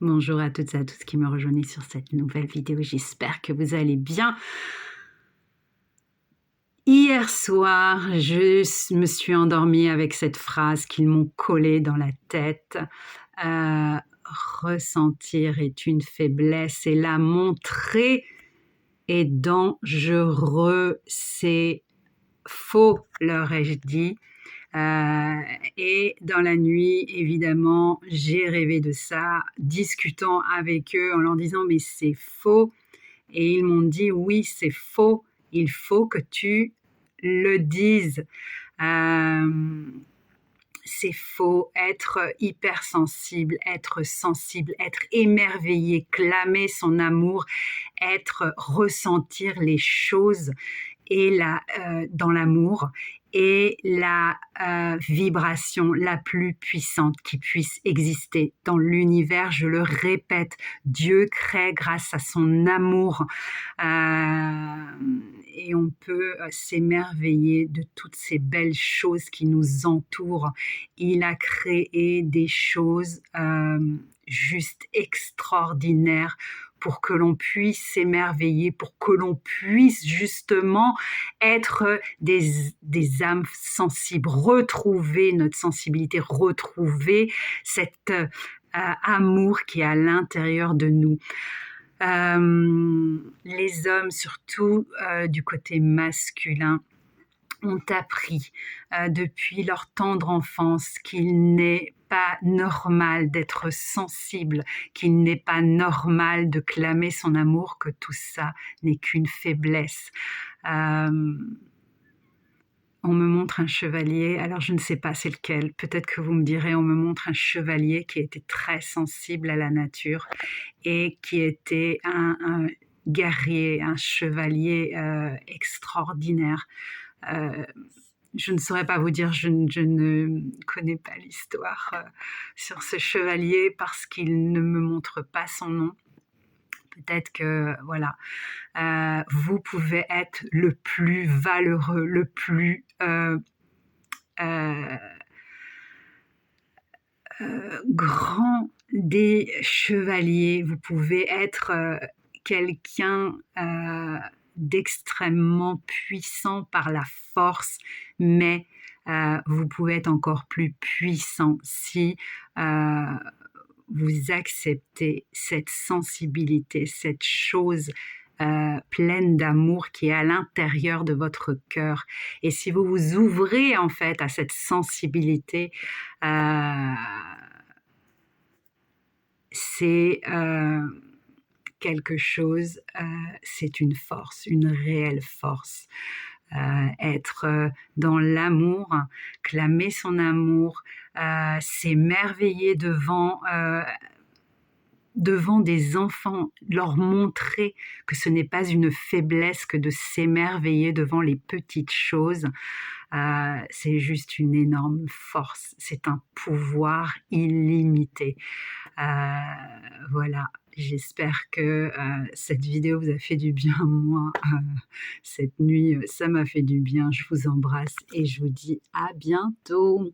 Bonjour à toutes et à tous qui me rejoignent sur cette nouvelle vidéo. J'espère que vous allez bien. Hier soir, me suis endormie avec cette phrase qu'ils m'ont collée dans la tête. Euh, Ressentir est une faiblesse et la montrer est dangereux. C'est faux, leur ai-je dit. Et dans la nuit, évidemment, j'ai rêvé de ça, discutant avec eux en leur disant: «Mais c'est faux», et ils m'ont dit: «Oui, c'est faux, il faut que tu le dises». Hem, c'est faux, être hypersensible, être sensible, être émerveillé, clamer son amour, ressentir les choses et dans l'amour est la vibration la plus puissante qui puisse exister dans l'univers. Je le répète, Dieu crée grâce à son amour, et on peut s'émerveiller de toutes ces belles choses qui nous entourent. Il a créé des choses juste extraordinaires pour que l'on puisse s'émerveiller, pour que l'on puisse justement être des âmes sensibles, retrouver notre sensibilité, retrouver cet amour qui est à l'intérieur de nous. Les hommes, surtout du côté masculin, ont appris depuis leur tendre enfance qu'il n'est pas normal d'être sensible, qu'il n'est pas normal de clamer son amour, que tout ça n'est qu'une faiblesse. On me montre un chevalier, alors je ne sais pas c'est lequel, peut-être que vous me direz, on me montre un chevalier qui était très sensible à la nature et qui était un guerrier, un chevalier extraordinaire. Euh, je ne saurais pas vous dire, je ne connais pas l'histoire sur ce chevalier parce qu'il ne me montre pas son nom. Peut-être que, voilà, vous pouvez être le plus valeureux, le plus euh, grand des chevaliers. Vous pouvez être quelqu'un d'extrêmement puissant par la force, mais vous pouvez être encore plus puissant si vous acceptez cette sensibilité, cette chose pleine d'amour qui est à l'intérieur de votre cœur. Et si vous vous ouvrez en fait à cette sensibilité, c'est quelque chose, c'est une force, une réelle force. Être dans l'amour, clamer son amour, s'émerveiller devant des enfants, leur montrer que ce n'est pas une faiblesse que de s'émerveiller devant les petites choses. C'est juste une énorme force, c'est un pouvoir illimité. Voilà, j'espère que cette vidéo vous a fait du bien. Moi, cette nuit, ça m'a fait du bien. Je vous embrasse et je vous dis à bientôt.